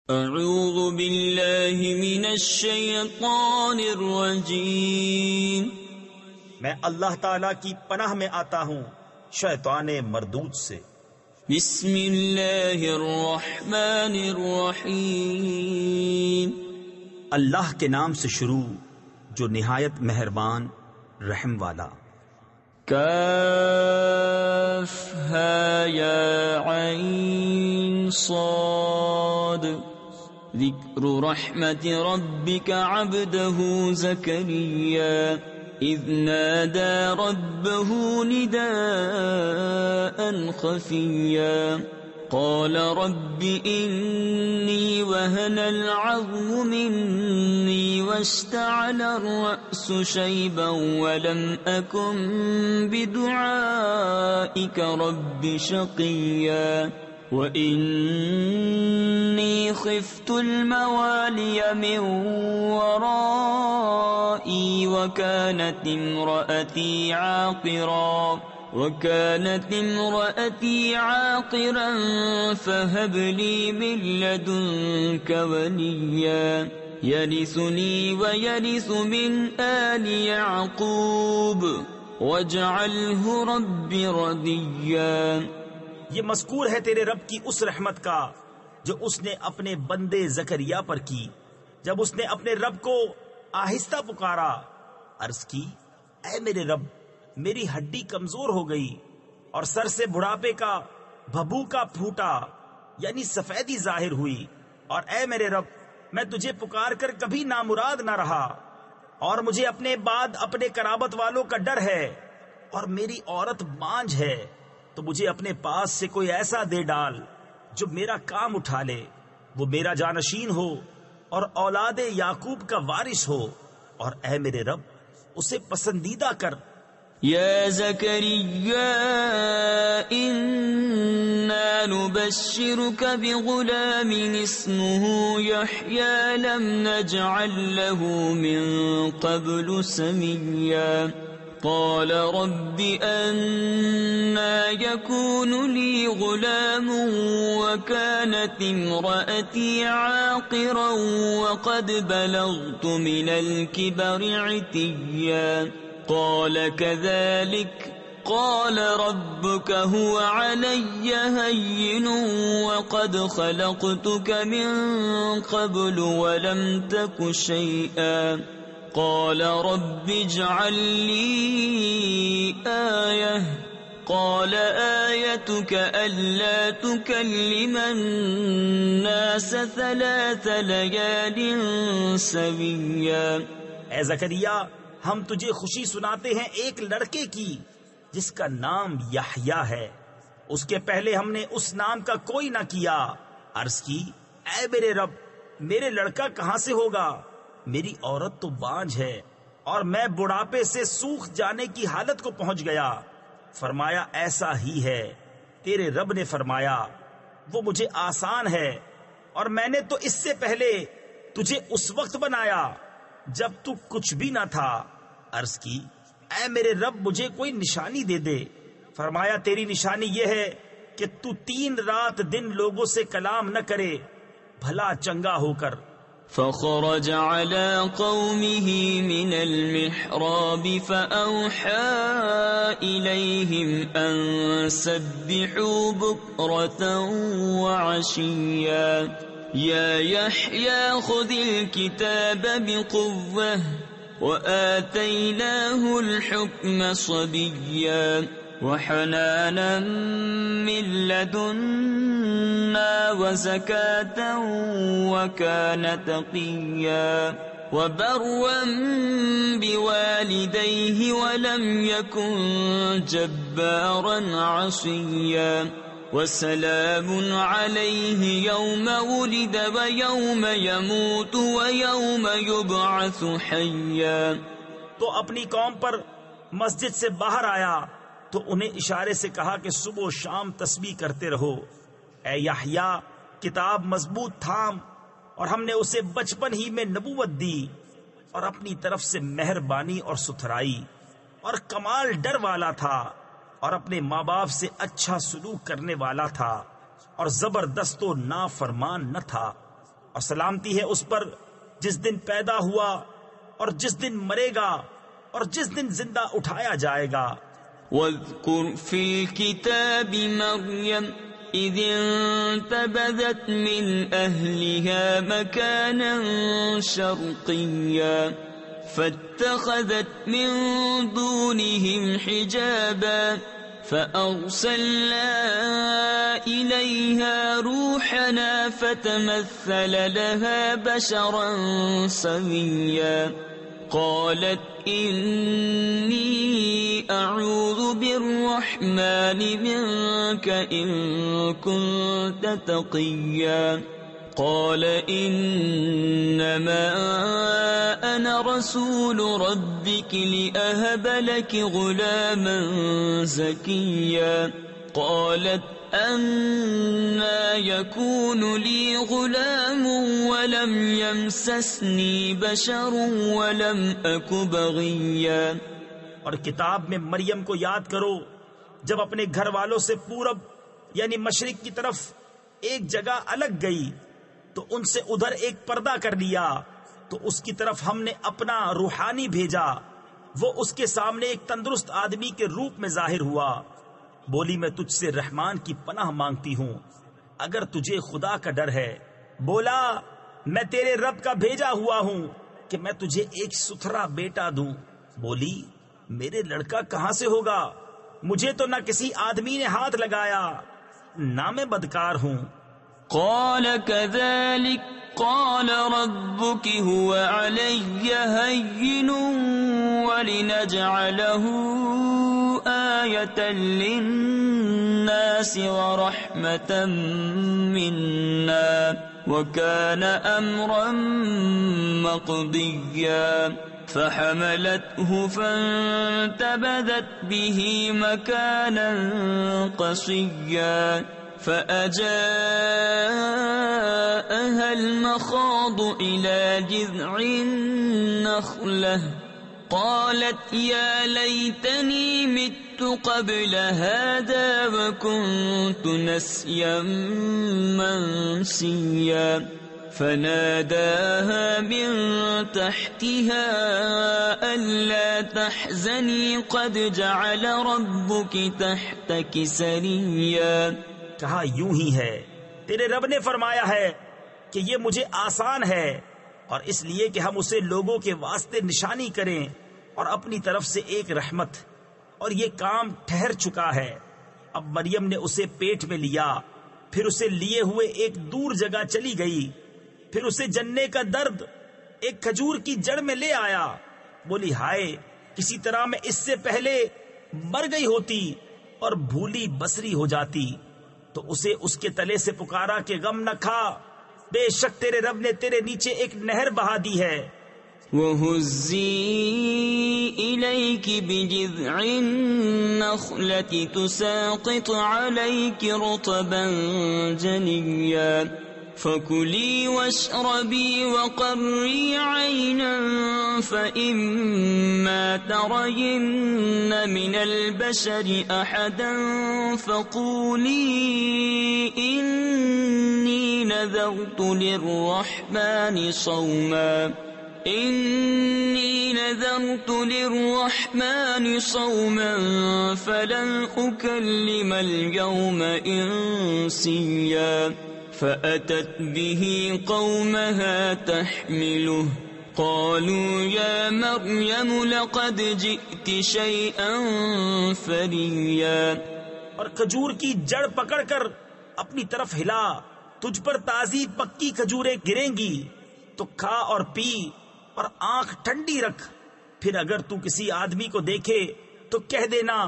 اعوذ باللہ من الشیطان الرجیم، میں اللہ تعالی کی پناہ میں آتا ہوں شیطان مردود سے۔ بسم اللہ الرحمن الرحیم، اللہ کے نام سے شروع جو نہایت مہربان رحم والا۔ کاف ہا یا عین صاد، ذکر رحمت ربک عبدہ زکریا اذ نادى ربه نداء خفيا قال رب إني وهن العظم مني واشتعل الرأس شيبا ولم أكن بدعائك رب شقيا وإني خفت الموالي من ورائي وكانت امرأتي عاقرا فهب لي من لدنك وليا يرثني ويرث من آل يعقوب واجعله رب رضيا۔ یہ مذکور ہے تیرے رب کی اس رحمت کا جو اس نے اپنے بندے زکریا پر کی جب اس نے اپنے رب کو آہستہ پکارا، عرض کی اے میرے رب میری ہڈی کمزور ہو گئی اور سر سے بڑھاپے کا بھبوکا پھوٹا یعنی سفیدی ظاہر ہوئی، اور اے میرے رب میں تجھے پکار کر کبھی نامراد نہ رہا، اور مجھے اپنے بعد اپنے قرابت والوں کا ڈر ہے، اور میری عورت بانجھ ہے، تو مجھے اپنے پاس سے کوئی ایسا دے ڈال جو میرا کام اٹھا لے، وہ میرا جانشین ہو اور اولاد یعقوب کا وارث ہو، اور اے میرے رب اسے پسندیدہ کر۔ یا زکریا انا نبشرک بغلام اسمه یحیی لم نجعل له من قبل سمیا قال رب أنا يكون لي غلام وكانت امرأتي عاقرا وقد بلغت من الكبر عتيا قال كذلك قال ربك هو علي هين وقد خلقتك من قبل ولم تك شيئا قال رب اجعل لي آية قال آيتك ألا تكلم الناس 3 ليال سويا۔ اے زکریا ہم تجھے خوشی سناتے ہیں ایک لڑکے کی جس کا نام یحییٰ ہے، اس کے پہلے ہم نے اس نام کا کوئی نہ کیا۔ عرض کی اے میرے رب میرے لڑکا کہاں سے ہوگا، میری عورت تو بانجھ ہے اور میں بڑھاپے سے سوکھ جانے کی حالت کو پہنچ گیا۔ فرمایا ایسا ہی ہے، تیرے رب نے فرمایا وہ مجھے آسان ہے، اور میں نے تو اس سے پہلے تجھے اس وقت بنایا جب تو کچھ بھی نہ تھا۔ عرض کی اے میرے رب مجھے کوئی نشانی دے دے۔ فرمایا تیری نشانی یہ ہے کہ تو 3 رات دن لوگوں سے کلام نہ کرے بھلا چنگا ہو کر۔ فخرج على قومه من المحراب فأوحى إليهم أن سبحوا بكرة وعشيا يا يحيى خذ الكتاب بقوة وآتيناه الحكم صبيا وحنانا من لدنا وزكاة وكان تقيا وبرا بوالديه ولم يكن جبارا عصيا وسلام عليه يوم ولد ويوم يموت ويوم يبعث حيا۔ تو اپنی قوم پر مسجد سے باہر آیا تو انہیں اشارے سے کہا کہ صبح و شام تسبیح کرتے رہو۔ اے یحییٰ کتاب مضبوط تھام، اور ہم نے اسے بچپن ہی میں نبوت دی اور اپنی طرف سے مہربانی اور ستھرائی اور کمال ڈر والا تھا، اور اپنے ماں باپ سے اچھا سلوک کرنے والا تھا، اور زبردست و نافرمان نہ تھا۔ اور سلامتی ہے اس پر جس دن پیدا ہوا اور جس دن مرے گا اور جس دن زندہ اٹھایا جائے گا۔ واذكر في الكتاب مريم إذ انتبذت من أهلها مكانا شرقيا فاتخذت من دونهم حجابا فأرسلنا إليها روحنا فتمثل لها بشرا سويا قالت إني أعوذ بالرحمن منك إن كنت تقيا قال إنما أنا رسول ربك لأهب لك غلاما زكيا قالت أنا يكون لي غلام ولم يمسسني بشر ولم أك بغيا۔ اور کتاب میں مریم کو یاد کرو جب اپنے گھر والوں سے پورب یعنی مشرق کی طرف ایک جگہ الگ گئی تو ان سے ادھر ایک پردہ کر لیا، تو اس کی طرف ہم نے اپنا روحانی بھیجا، وہ اس کے سامنے ایک تندرست آدمی کے روپ میں ظاہر ہوا۔ بولی میں تجھ سے رحمان کی پناہ مانگتی ہوں اگر تجھے خدا کا ڈر ہے۔ بولا میں تیرے رب کا بھیجا ہوا ہوں کہ میں تجھے ایک ستھرا بیٹا دوں۔ بولی میرے لڑکا کہاں سے ہوگا؟ مجھے تو نہ کسی آدمی نے ہاتھ لگایا نہ میں بدکار ہوں۔ قال كذلك قال ربك هو علي هين ولنجعله آية للناس ورحمة منا وكان أمرا مقضيا فحملته فانتبذت به مكانا قصيا فأجاءها المخاض إلى جذع النخلة قالت يا ليتني مت قبل هذا وكنت نسيا منسيا فناداها من تحتها ألا تحزني قد جعل ربك تحتك سريا۔ کہا یوں ہی ہے، تیرے رب نے فرمایا ہے کہ یہ مجھے آسان ہے، اور اس لیے کہ ہم اسے لوگوں کے واسطے نشانی کریں اور اپنی طرف سے ایک رحمت، اور یہ کام ٹھہر چکا ہے۔ اب مریم نے اسے پیٹ میں لیا، پھر اسے لیے ہوئے ایک دور جگہ چلی گئی، پھر اسے جننے کا درد ایک کھجور کی جڑ میں لے آیا۔ بولی ہائے کسی طرح میں اس سے پہلے مر گئی ہوتی اور بھولی بسری ہو جاتی، تو اسے اس کے تلے سے پکارا کہ غم نہ کھا، بے شک تیرے رب نے تیرے نیچے ایک نہر بہا دی ہے۔ وَهُزِّي إِلَيْكِ بِجِذْعِ النَّخْلَةِ تُسَاقِطْ عَلَيْكِ رُطَبًا جَنِيًّا فَكُلِي وَاشْرَبِي وَقَرِّي عَيْنًا فَإِمَّا تَرَيِنَّ مِنَ الْبَشَرِ أَحَدًا فَقُولِي إِنِّي نَذَرْتُ لِلرَّحْمَنِ صَوْمًا فَلَنْ أُكَلِّمَ الْيَوْمَ إِنسِيًّا فأتت به قومها تحمله قالوا يا مريم لقد جئت شيئا فريا۔ اور کھجور کی جڑ پکڑ کر اپنی طرف ہلا، تجھ پر تازی پکی کھجوریں گریں گی تو کھا اور پی اور آنکھ ٹھنڈی رکھ، پھر اگر تو کسی آدمی کو دیکھے تو کہہ دینا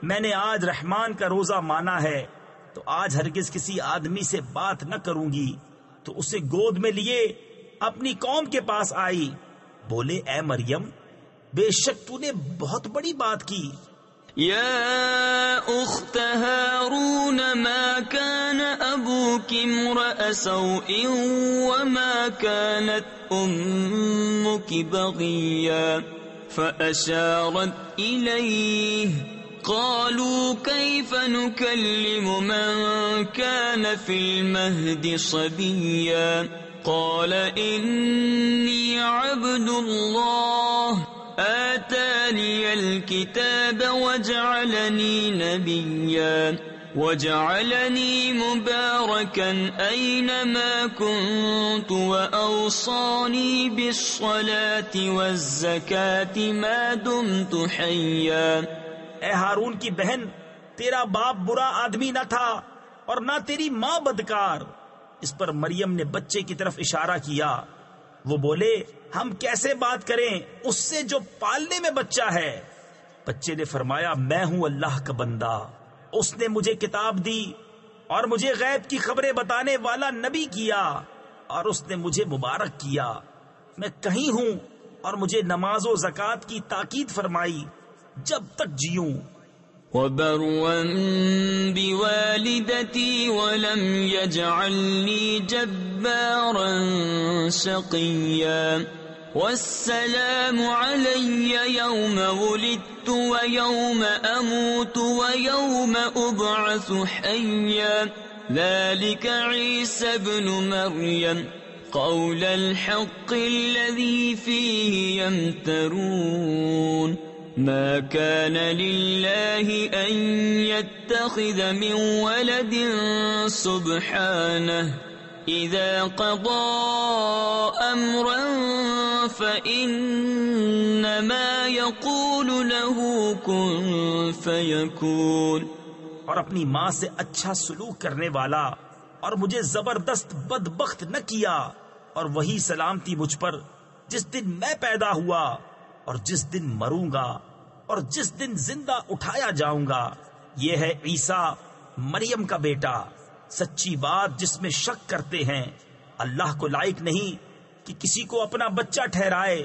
میں نے آج رحمان کا روزہ مانا ہے، تو آج ہرگز کسی آدمی سے بات نہ کروں گی۔ تو اسے گود میں لیے اپنی قوم کے پاس آئی۔ بولے اے مریم بے شک تو نے بہت بڑی بات کی۔ یا اخت ہارون ما كان ابوك امرأ سوء وما كانت امك بغيا فاشارت الیہ قالوا كيف نكلم من كان في المهد صبيا قال إني عبد الله آتاني الكتاب وجعلني نبيا وجعلني مباركا أينما كنت وأوصاني بالصلاة والزكاة ما دمت حيا. اے ہارون کی بہن، تیرا باپ برا آدمی نہ تھا اور نہ تیری ماں بدکار. اس پر مریم نے بچے کی طرف اشارہ کیا. وہ بولے ہم کیسے بات کریں اس سے جو پالنے میں بچہ ہے. بچے نے فرمایا میں ہوں اللہ کا بندہ، اس نے مجھے کتاب دی اور مجھے غیب کی خبریں بتانے والا نبی کیا اور اس نے مجھے مبارک کیا. میں کہیں ہوں اور مجھے نماز و زکوٰۃ کی تاکید فرمائی جب تک جیوں. وبرا بوالدتي ولم يجعلني جبارا شقيا والسلام علي يوم ولدت ويوم أموت ويوم أبعث حيا ذلك عيسى ابن مريم قول الحق الذي فيه يمترون. ما كان لله أن يتخذ من ولد سبحانه إذا قضى أمرا فإنما يقول له كن فيكون. اور اپنی ماں سے اچھا سلوک کرنے والا اور مجھے زبردست بدبخت نہ کیا، اور وہی سلامتی مجھ پر جس دن میں پیدا ہوا اور جس دن مروں گا اور جس دن زندہ اٹھایا جاؤں گا. یہ ہے عیسیٰ مریم کا بیٹا. سچی بات جس میں شک کرتے ہیں. اللہ کو لائق نہیں کہ کسی کو اپنا بچہ ٹھہرائے.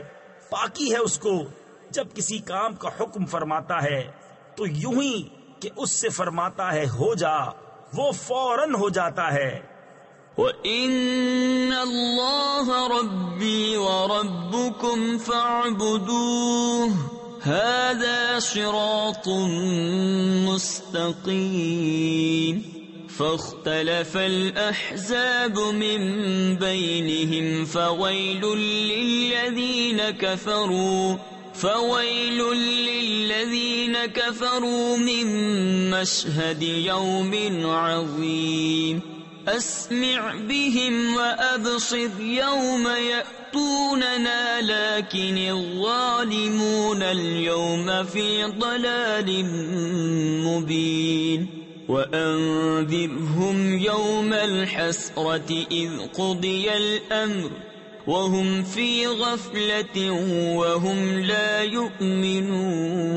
پاکی ہے اس کو جب کسی کام کا حکم فرماتا ہے تو یوں ہی کہ اس سے فرماتا ہے ہو جا، وہ فوراً ہو جاتا ہے. وَإِنَّ اللَّهَ رَبِّي وَرَبُّكُمْ فَاعْبُدُوهُ هَذَا صِرَاطٌ مُسْتَقِيمٌ. فَاخْتَلَفَ الْأَحْزَابُ مِنْ بَيْنِهِمْ فَوَيْلٌ لِلَّذِينَ كَفَرُوا مِنْ مَشْهَدِ يَوْمٍ عَظِيمٍ. أسمع بهم وأبصر يوم يأتوننا لكن الظالمون اليوم في ضلال مبين. وأنذرهم يوم الحسرة إذ قضي الأمر وهم في غفلة وهم لا يؤمنون.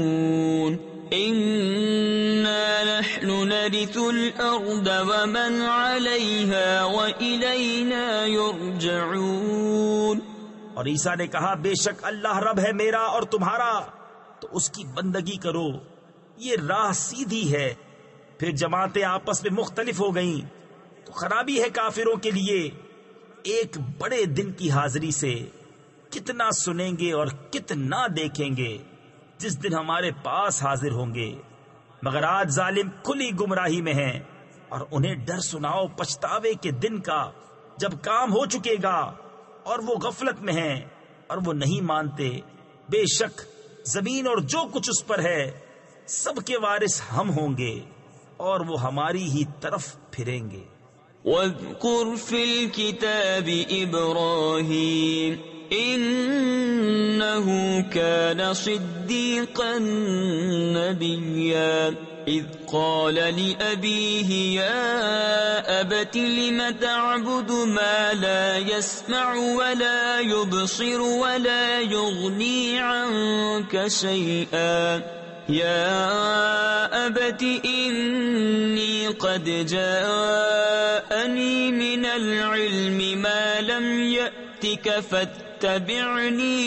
إنا نحن نرث الأرض ومن عليها وإلينا يرجعون. اور عیسیٰ نے کہا بے شک اللہ رب ہے میرا اور تمہارا، تو اس کی بندگی کرو، یہ راہ سیدھی ہے. پھر جماعتیں آپس میں مختلف ہو گئیں تو خرابی ہے کافروں کے لیے. ایک بڑے دن کی حاضری سے کتنا سنیں گے اور کتنا دیکھیں گے جس دن ہمارے پاس حاضر ہوں گے. مگر آج ظالم کھلی گمراہی میں ہیں، اور انہیں ڈر سناؤ پچھتاوے کے دن کا جب کام ہو چکے گا اور وہ غفلت میں ہیں اور وہ نہیں مانتے. بے شک زمین اور جو کچھ اس پر ہے سب کے وارث ہم ہوں گے اور وہ ہماری ہی طرف پھریں گے. وَاذْكُرْ فِي الْكِتَابِ إِبْرَاهِيمَ إِنَّهُ كَانَ صِدِّيقًا نَبِيًّا إِذْ قَالَ لِأَبِيهِ يَا أَبَتِ لِمَ تَعْبُدُ مَا لَا يَسْمَعُ وَلَا يُبْصِرُ وَلَا يُغْنِي عَنكَ شَيْئًا يَا أَبَتِ إِنِّي قَدْ جَاءَنِي مِنَ الْعِلْمِ مَا لَمْ يَأْتِكَ فَاتَّبِعْنِي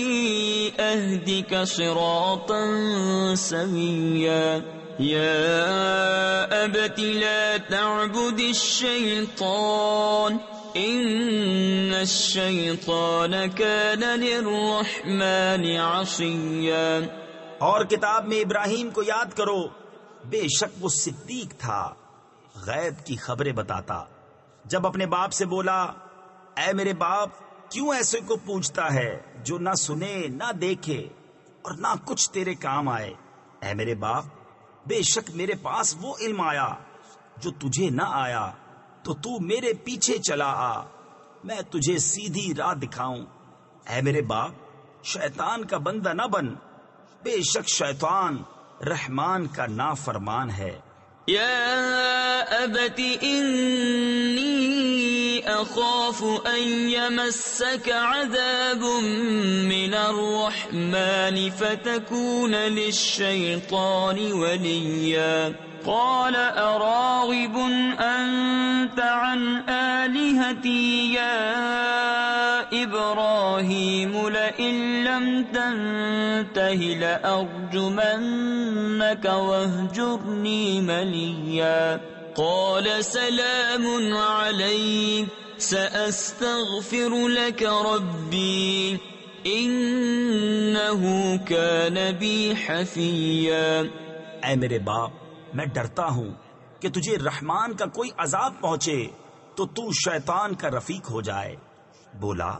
أَهْدِكَ صِرَاطًا سَوِيًّا. يَا أَبَتِ لَا تَعْبُدِ الشَّيْطَانَ إِنَّ الشَّيْطَانَ كَانَ لِلرَّحْمَنِ عَصِيًّا. اور کتاب میں ابراہیم کو یاد کرو بے شک وہ صدیق تھا، غیب کی خبریں بتاتا۔ جب اپنے باپ سے بولا، اے میرے باپ، کیوں ایسے کو پوچھتا ہے جو نہ سنے نہ دیکھے اور نہ کچھ تیرے کام آئے؟ اے میرے باپ، بے شک میرے پاس وہ علم آیا جو تجھے نہ آیا، تو تو میرے پیچھے چلا آ، میں تجھے سیدھی راہ دکھاؤں۔ اے میرے باپ، شیطان کا بندہ نہ بن، بے شک شیطان رحمان کا نافرمان ہے۔ يا أبت إني أخاف أن يمسك عذاب من الرحمن فتكون للشيطان وليا قال أراغب أنت عن آلهتي يا إبراهيم لئن لم تنته لأرجمنك واهجرني مليا قال سلام عليك سأستغفر لك ربي إنه كان بي حفيا۔ اے میرے باپ، میں ڈرتا ہوں کہ تجھے رحمان کا کوئی عذاب پہنچے تو تو شیطان کا رفیق ہو جائے۔ بولا،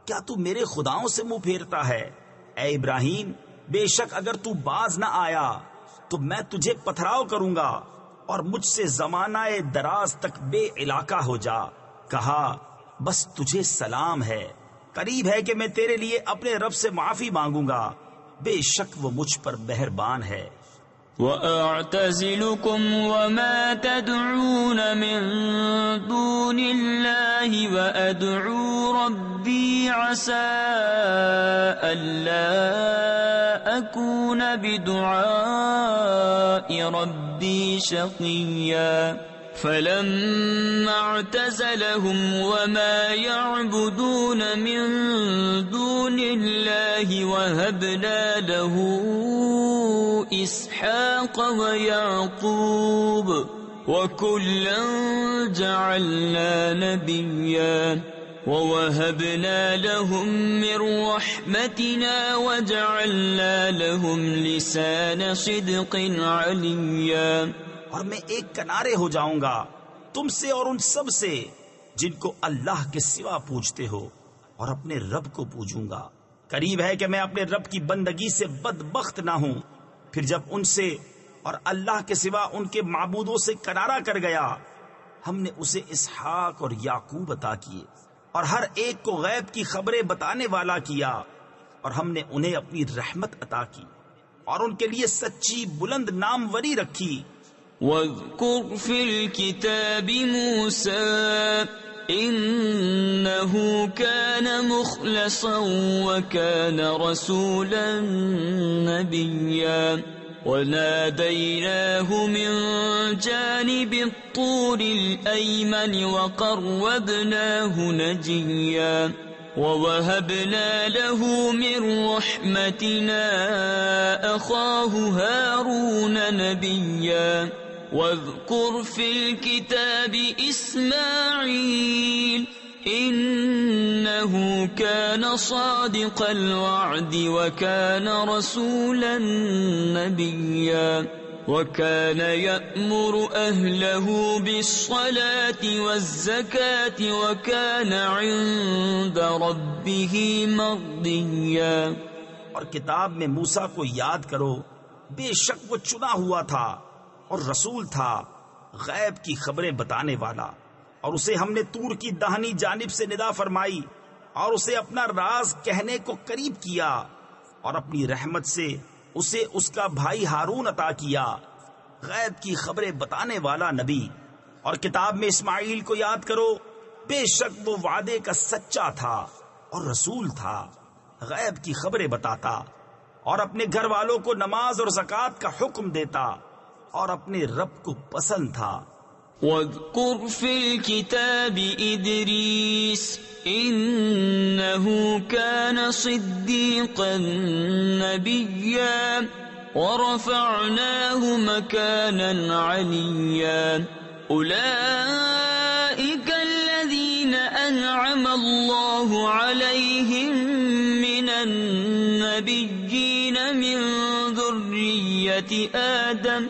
کیا تو میرے خداؤں سے منہ پھیرتا ہے؟ اے ابراہیم، بے شک اگر تو باز نہ آیا تو میں تجھے پتھراؤ کروں گا اور مجھ سے زمانہ دراز تک بے علاقہ ہو جا۔ کہا، بس تجھے سلام ہے، قریب ہے کہ میں تیرے لیے اپنے رب سے معافی مانگوں گا، بے شک وہ مجھ پر مہربان ہے۔ وَأَعْتَزِلُكُمْ وَمَا تَدْعُونَ مِن دُونِ اللَّهِ وَأَدْعُو رَبِّي عَسَىٰ أَلَّا أَكُونَ بِدُعَاءِ رَبِّي شَقِيًّا فَلَمَّا اعْتَزَلَهُمْ وَمَا يَعْبُدُونَ مِن دُونِ اللَّهِ وَهَبْنَا لَهُ إِسْحَاقَ وَيَعْقُوبَ وَكُلًّا جَعَلْنَا نَبِيًّا وَوَهَبْنَا لَهُم مِّن رَّحْمَتِنَا وَجَعَلْنَا لَهُمْ لِسَانَ صِدْقٍ عَلِيًّا۔ اور میں ایک کنارے ہو جاؤں گا تم سے اور ان سب سے جن کو اللہ کے سوا پوجتے ہو، اور اپنے رب کو پوجوں گا۔ قریب ہے کہ میں اپنے رب کی بندگی سے بدبخت نہ ہوں۔ پھر جب ان سے اور اللہ کے سوا ان کے معبودوں سے کنارہ کر گیا، ہم نے اسے اسحاق اور یعقوب عطا کیے، اور ہر ایک کو غیب کی خبریں بتانے والا کیا، اور ہم نے انہیں اپنی رحمت عطا کی اور ان کے لیے سچی بلند ناموری رکھی۔ وَاذْكُرْ فِي الْكِتَابِ مُوسَىٰ إِنَّهُ كَانَ مُخْلَصًا وَكَانَ رَسُولًا نَبِيًّا وَنَادَيْنَاهُ مِن جَانِبِ الطُّورِ الْأَيْمَنِ وَقَرَّبْنَاهُ نَجِيًّا وَوَهَبْنَا لَهُ مِن رَّحْمَتِنَا أَخَاهُ هَارُونَ نَبِيًّا وَاذْكُرْ فِي الْكِتَابِ إِسْمَاعِيلَ إِنَّهُ كَانَ صَادِقَ الْوَعْدِ وَكَانَ رَسُولًا نَبِيًّا وَكَانَ يَأْمُرُ أَهْلَهُ بِالصَّلَاةِ وَالزَّكَاةِ وَكَانَ عِندَ رَبِّهِ مَرْضِيًّا۔ اور کتاب میں موسیٰ کو یاد کرو، بے شک وہ چنا ہوا تھا اور رسول تھا، غیب کی خبریں بتانے والا، اور اسے ہم نے طور کی داہنی جانب سے ندا فرمائی اور اسے اپنا راز کہنے کو قریب کیا، اور اپنی رحمت سے اسے اس کا بھائی ہارون عطا کیا، غیب کی خبریں بتانے والا نبی۔ اور کتاب میں اسماعیل کو یاد کرو، بے شک وہ وعدے کا سچا تھا اور رسول تھا، غیب کی خبریں بتاتا اور اپنے گھر والوں کو نماز اور زکوٰۃ کا حکم دیتا اور اپنے رب کو پسند تھا۔ وَاذْكُرْ فِي الْكِتَابِ إِدْرِيسَ إِنَّهُ كَانَ صِدِّيقًا نَبِيًّا وَرَفَعْنَاهُ مَكَانًا عَلِيًّا أُولَئِكَ الَّذِينَ أَنْعَمَ اللَّهُ عَلَيْهِمْ مِنَ النَّبِيِّينَ مِن ذُرِّيَّةِ آدَمَ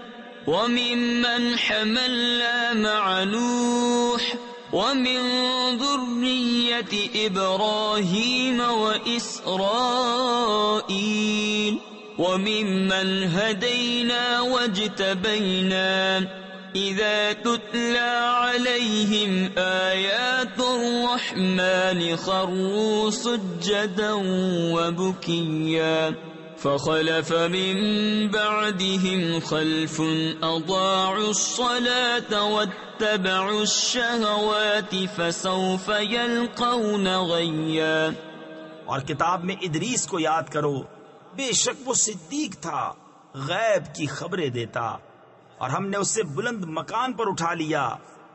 وممن حملنا مع نوح ومن ذرية إبراهيم وإسرائيل وممن هدينا واجتبينا إذا تتلى عليهم آيات الرحمن خروا سجدا وبكيا فخلف من بعدهم خلف أضاعوا الصلاة واتبعوا الشهوات فسوف يلقون غيا. اور کتاب میں ادریس کو یاد کرو، بے شک وہ صدیق تھا، غیب کی خبریں دیتا، اور ہم نے اسے بلند مکان پر اٹھا لیا.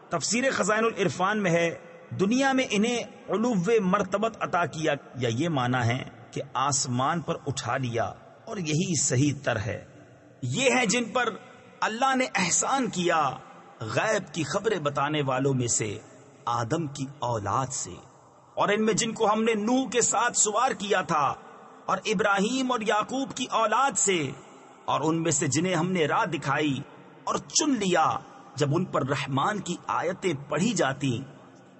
تفسیر خزائن العرفان میں ہے دنیا میں انہیں علو مرتبت عطا کیا، یا یہ معنی ہے کہ آسمان پر اٹھا لیا، اور یہی صحیح تر ہے. یہ ہیں جن پر اللہ نے احسان کیا غیب کی خبریں بتانے والوں میں سے آدم کی اولاد سے، اور ان میں جن کو ہم نے نوح کے ساتھ سوار کیا تھا، اور ابراہیم اور یعقوب کی اولاد سے، اور ان میں سے جنہیں ہم نے راہ دکھائی اور چن لیا. جب ان پر رحمان کی آیتیں پڑھی جاتی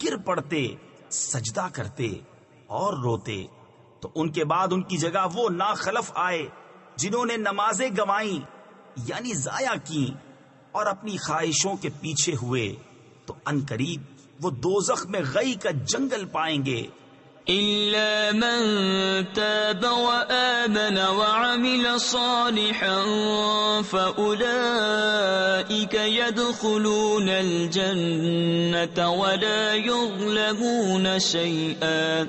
گر پڑتے، سجدہ کرتے اور روتے. تو ان کے بعد ان کی جگہ وہ ناخلف آئے جنہوں نے نمازیں گنوائیں یعنی ضائع کی اور اپنی خواہشوں کے پیچھے ہوئے، تو عنقریب وہ دوزخ میں غی کا جنگل پائیں گے. إلا من تاب وآمن وعمل صالحا فأولئك يدخلون الجنة ولا يظلمون شيئا.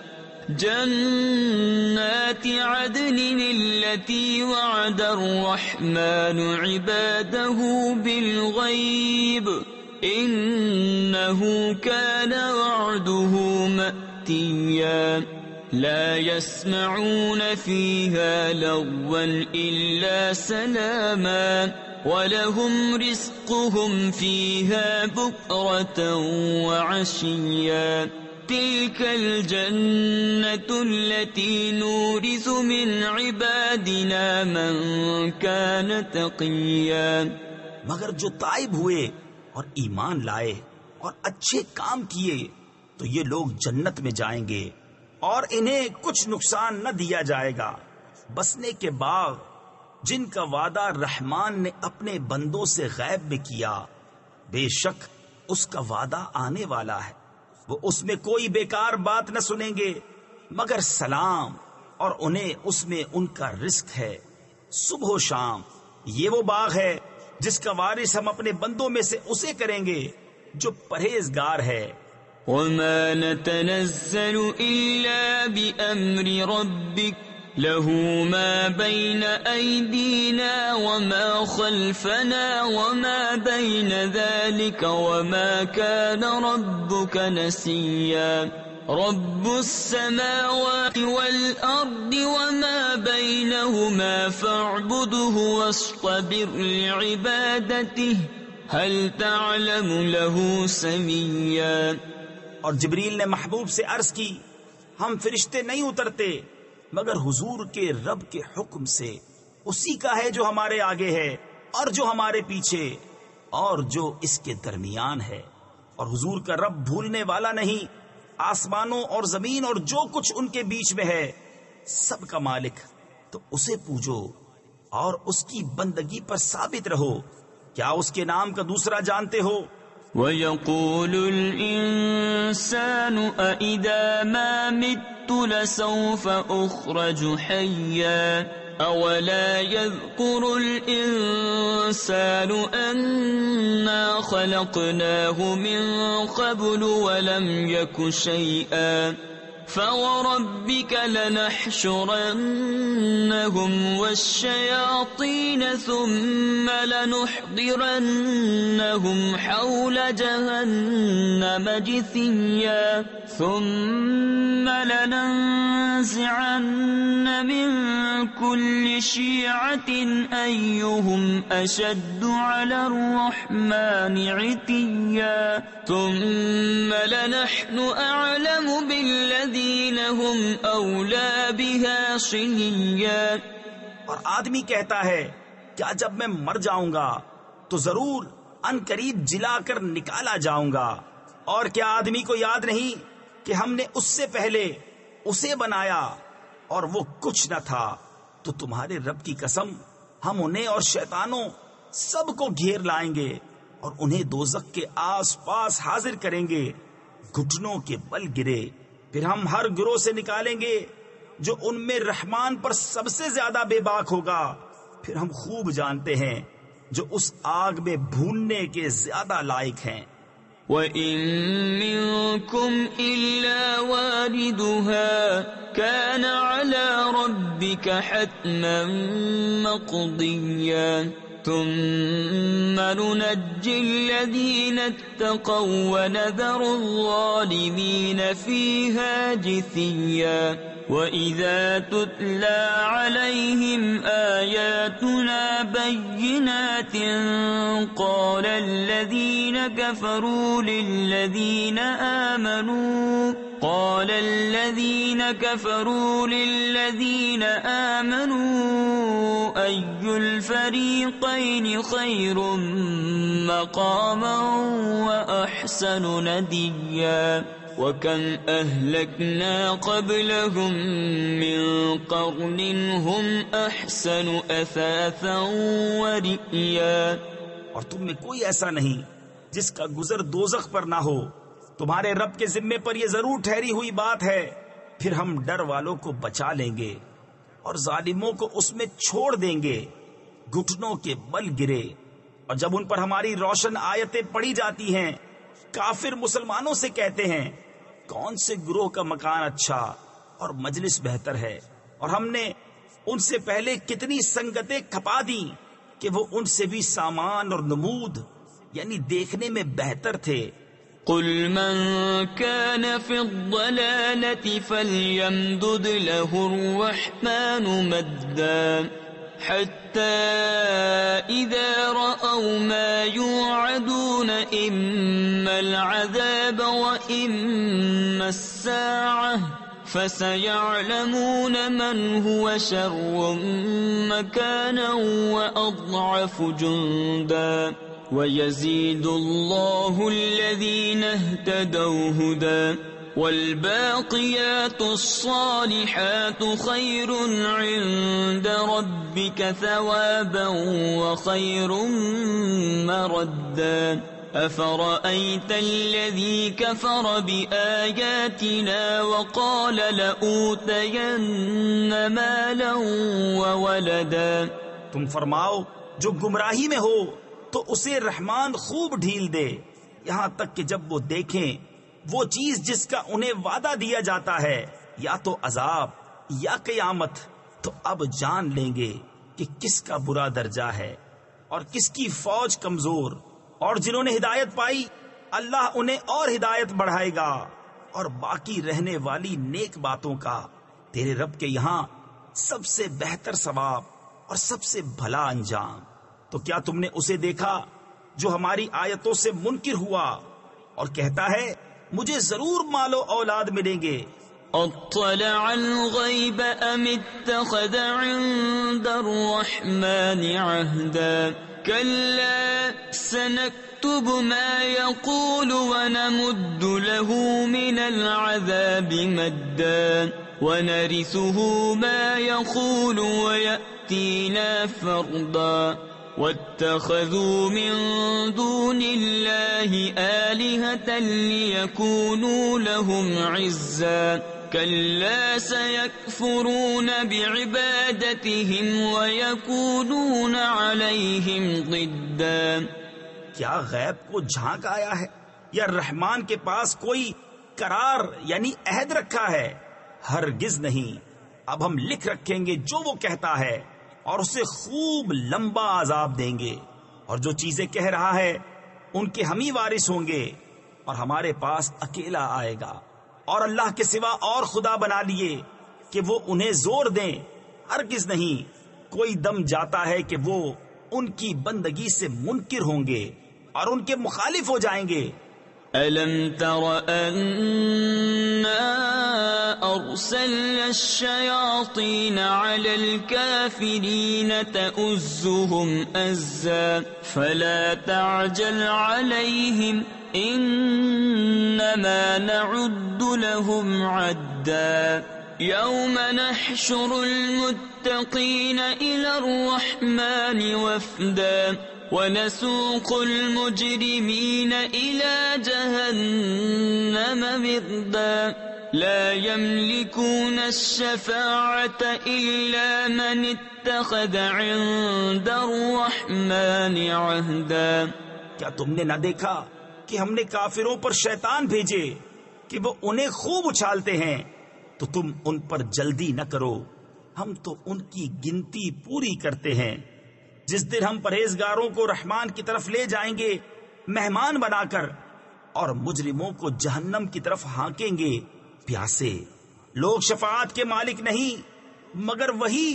جنات عدن التي وعد الرحمن عباده بالغيب إنه كان وعده مأتيا. لا يسمعون فيها لغوا إلا سلاما ولهم رزقهم فيها بكرة وعشيا. تلك الجنة التي نورث من عبادنا من كان تقيا. مگر جو تائب ہوئے اور ایمان لائے اور اچھے کام کیے تو یہ لوگ جنت میں جائیں گے اور انہیں کچھ نقصان نہ دیا جائے گا. بسنے کے باغ جن کا وعدہ رحمان نے اپنے بندوں سے غیب میں کیا، بے شک اس کا وعدہ آنے والا ہے. وہ اس میں کوئی بیکار بات نہ سنیں گے مگر سلام، اور انہیں اس میں ان کا رزق ہے صبح و شام. یہ وہ باغ ہے جس کا وارث ہم اپنے بندوں میں سے اسے کریں گے جو پرہیزگار ہے. وما نتنزل إلا بأمر ربك له ما بين أيدينا وما خلفنا وما بين ذلك وما كان ربك نسيا. رب السماوات والأرض وما بينهما فاعبده واصطبر لعبادته هل تعلم له سميا. اور جبریل نے محبوب سے عرض کی، ہم فرشتے نہیں اترتے مگر حضور کے رب کے حکم سے. اسی کا ہے جو ہمارے آگے ہے اور جو ہمارے پیچھے اور جو اس کے درمیان ہے. اور حضور کا رب بھولنے والا نہیں. آسمانوں اور زمین اور جو کچھ ان کے بیچ میں ہے سب کا مالک، تو اسے پوجو اور اس کی بندگی پر ثابت رہو. کیا اس کے نام کا دوسرا جانتے ہو؟ وَيَقُولُ الْإِنسَانُ أَإِذَا مَا مِتُّ لَسَوْفَ أُخْرَجُ حَيًّا أَوَلَا يَذْكُرُ الْإِنسَانُ أَنَّا خَلَقْنَاهُ مِنْ قَبْلُ وَلَمْ يَكُ شَيْئًا. فَوَرَبِّكَ لَنَحْشُرَنَّهُمْ وَالشَّيَاطِينَ ثُمَّ لَنُحْضِرَنَّهُمْ حَوْلَ جَهَنَّمَ جِثِيًّا ثُمَّ لَنَنزِعَنَّ مِنْ كُلِّ شِيعَةٍ أَيُّهُمْ أَشَدُّ عَلَى الرَّحْمَنِ عِتِيًّا ثُمَّ لَنَحْنُ أَعْلَمُ بِالَّذِينَ هُمْ أَوْلَى بِهَا صِلِيًّا. اور آدمی کہتا ہے کیا جب میں مر جاؤں گا تو ضرور ان قریب جلا کر نکالا جاؤں گا۔ اور کیا آدمی کو یاد نہیں کہ ہم نے اس سے پہلے اسے بنایا اور وہ کچھ نہ تھا؟ تو تمہارے رب کی قسم، ہم انہیں اور شیطانوں سب کو گھیر لائیں گے اور انہیں دوزخ کے آس پاس حاضر کریں گے، گھٹنوں کے بل گرے۔ پھر ہم ہر گروہ سے نکالیں گے جو ان میں رحمان پر سب سے زیادہ بے باک ہوگا۔ پھر ہم خوب جانتے ہیں جو اس آگ میں بھوننے کے زیادہ لائق ہیں۔ وَإِن مِّنكُمْ إِلَّا وَارِدُهَا كَانَ عَلَى رَبِّكَ حَتْمًا مَّقْضِيًّا ثُمَّ نُنَجِّي الَّذِينَ اتَّقَوا وَنَذَرُ الظَّالِمِينَ فِيهَا جِثِيًّا وَإِذَا تُتْلَى عَلَيْهِمْ آيَاتُنَا بَيِّنَاتٍ قَالَ الَّذِينَ كَفَرُوا لِلَّذِينَ آمَنُوا أَيُّ الْفَرِيقَيْنِ خَيْرٌ مَّقَامًا وَأَحْسَنُ نَدِيًّا وَكَمْ أَهْلَكْنَا قَبْلَهُمْ مِنْ قَرْنٍ هُمْ أَحْسَنُ أَثَاثًا وَرِئْيًا۔ اور تم میں کوئی ایسا نہیں جس کا گزر دوزخ پر نہ ہو۔ تمہارے رب کے ذمے پر یہ ضرور ٹھہری ہوئی بات ہے۔ پھر ہم ڈر والوں کو بچا لیں گے اور ظالموں کو اس میں چھوڑ دیں گے، گھٹنوں کے بل گرے۔ اور جب ان پر ہماری روشن آیتیں پڑھی جاتی ہیں، کافر مسلمانوں سے کہتے ہیں کون سے گروہ کا مکان اچھا اور مجلس بہتر ہے، اور ہم نے ان سے پہلے کتنی سنگتیں کھپا دیں کہ وہ ان سے بھی سامان اور نمود یعنی دیکھنے میں بہتر تھے۔ قل من كان في الضلالة فليمدد له الرحمن مدا حتى إذا رأوا ما يوعدون إما العذاب وإما الساعة فسيعلمون من هو شر مكانا وأضعف جندا وَيَزِيدُ اللَّهُ الَّذِينَ اهْتَدَوْا هُدًى وَالْبَاقِيَاتُ الصَّالِحَاتُ خَيْرٌ عِندَ رَبِّكَ ثَوَابًا وَخَيْرٌ مَّرَدًّا أَفَرَأَيْتَ الَّذِي كَفَرَ بِآيَاتِنَا وَقَالَ لَأُوتَيَنَّ مَالًا وَوَلَدًا۔ تم فرماؤ جو گمراہی میں ہو تو اسے رحمان خوب ڈھیل دے، یہاں تک کہ جب وہ دیکھیں وہ چیز جس کا انہیں وعدہ دیا جاتا ہے، یا تو عذاب یا قیامت، تو اب جان لیں گے کہ کس کا برا درجہ ہے اور کس کی فوج کمزور۔ اور جنہوں نے ہدایت پائی اللہ انہیں اور ہدایت بڑھائے گا، اور باقی رہنے والی نیک باتوں کا تیرے رب کے یہاں سب سے بہتر ثواب اور سب سے بھلا انجام۔ تو کیا تم نے اسے دیکھا جو ہماری آیتوں سے منکر ہوا اور کہتا ہے مجھے ضرور مال و اولاد ملیں گے؟ اطلع الغیب ام اتخذ عند الرحمن عہدا کلا سنکتب ما يقول ونمد له من العذاب مدا ونرثه ما يقول ويأتينا فردا واتخذوا من دون الله آلهة ليكونوا لهم عزا كلا سيكفرون بعبادتهم ويكونون عليهم ضدا۔ کیا غیب کو جھانک آیا ہے یا رحمان کے پاس کوئی قرار یعنی عہد رکھا ہے؟ ہرگز نہیں۔ اب ہم لکھ رکھیں گے جو وہ کہتا ہے اور اسے خوب لمبا عذاب دیں گے، اور جو چیزیں کہہ رہا ہے ان کے ہم ہی وارث ہوں گے، اور ہمارے پاس اکیلا آئے گا، اور اللہ کے سوا اور خدا بنا لیے کہ وہ انہیں زور دیں۔ ہرگز نہیں، کوئی دم جاتا ہے کہ وہ ان کی بندگی سے منکر ہوں گے اور ان کے مخالف ہو جائیں گے۔ أَلَمْ تَرَ أَنَّا أرسلنا الشياطين على الكافرين تؤزهم أزا فلا تعجل عليهم إنما نعد لهم عدا يوم نحشر المتقين إلى الرحمن وفدا ونسوق المجرمين إلى جهنم وردا لا يملكون الشفاعة إلا من اتخذ عند الرحمن عهدا. کیا تم نے نہ دیکھا کہ ہم نے کافروں پر شیطان بھیجے کہ وہ انہیں خوب اچھالتے ہیں، تو تم ان پر جلدی نہ کرو، ہم تو ان کی گنتی پوری کرتے ہیں. جس دن ہم پرہیزگاروں کو رحمان کی طرف لے جائیں گے مہمان بنا کر، اور مجرموں کو جہنم کی طرف ہانکیں گے پیاسے. لوگ شفاعت کے مالک نہیں مگر وہی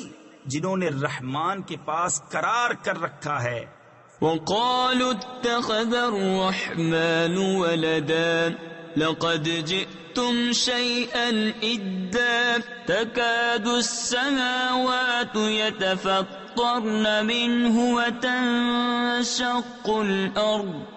جنہوں نے رحمان کے پاس قرار کر رکھا ہے. وقالوا اتخذ الرحمن ولدا لقد جئتم شيئا إدا تكاد السماوات يتفطرن منه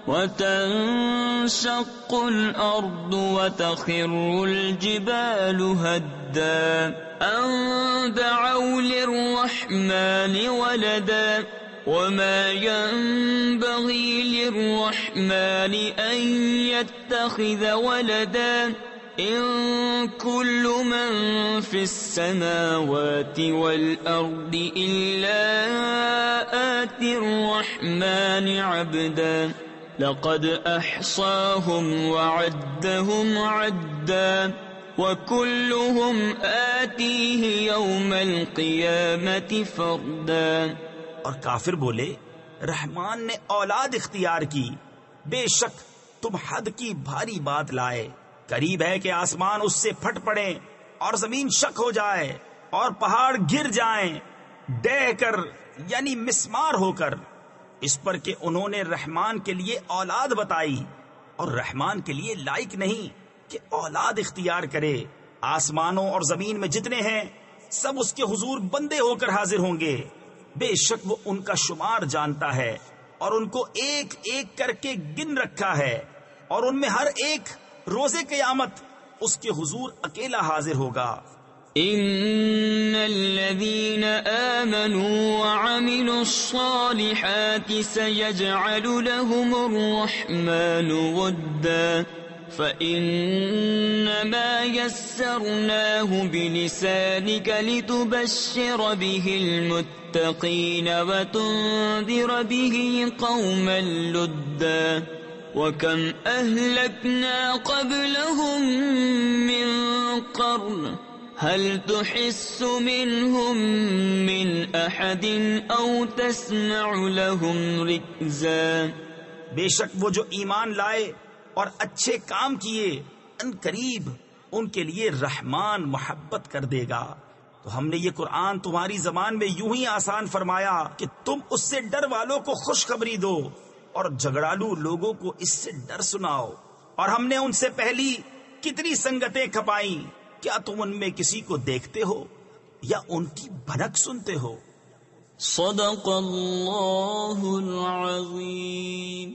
وتنشق الأرض وتخر الجبال هدا أن دعوا للرحمن ولدا وما ينبغي للرحمن أن يتخذ ولدا إن كل من في السماوات والأرض إلا آتي الرحمن عبدا لقد أحصاهم وعدهم عدا وكلهم آتيه يوم القيامة فردا. اور کافر بولے رحمان نے اولاد اختیار کی، بے شک تم حد کی بھاری بات لائے. قریب ہے کہ آسمان اس سے پھٹ پڑے اور زمین شک ہو جائے اور پہاڑ گر جائیں ڈہ کر یعنی مسمار ہو کر، اس پر کہ انہوں نے رحمان کے لیے اولاد بتائی، اور رحمان کے لیے لائق نہیں کہ اولاد اختیار کرے. آسمانوں اور زمین میں جتنے ہیں سب اس کے حضور بندے ہو کر حاضر ہوں گے. بے شک وہ ان کا شمار جانتا ہے اور ان کو ایک ایک کر کے گن رکھا ہے، اور ان میں ہر ایک روز قیامت اس کے حضور اکیلا حاضر ہوگا. ان الذين آمنوا وعملوا الصالحات سيجعل لهم الرحمن ودا فإنما يسرناه بلسانك لتبشر به المتقين وتنذر به قوما لدا وكم أهلكنا قبلهم من قرن هل تحس منهم من أحد أو تسمع لهم ركزا. بے شک وہ جو ایمان لائے اور اچھے کام کیے ان قریب ان کے لیے رحمان محبت کر دے گا. تو ہم نے یہ قرآن تمہاری زبان میں یوں ہی آسان فرمایا کہ تم اس سے ڈر والوں کو خوشخبری دو اور جھگڑالو لوگوں کو اس سے ڈر سناؤ. اور ہم نے ان سے پہلی کتنی سنگتیں کھپائیں، کیا تم ان میں کسی کو دیکھتے ہو یا ان کی بھنک سنتے ہو؟ صدق اللہ العظیم.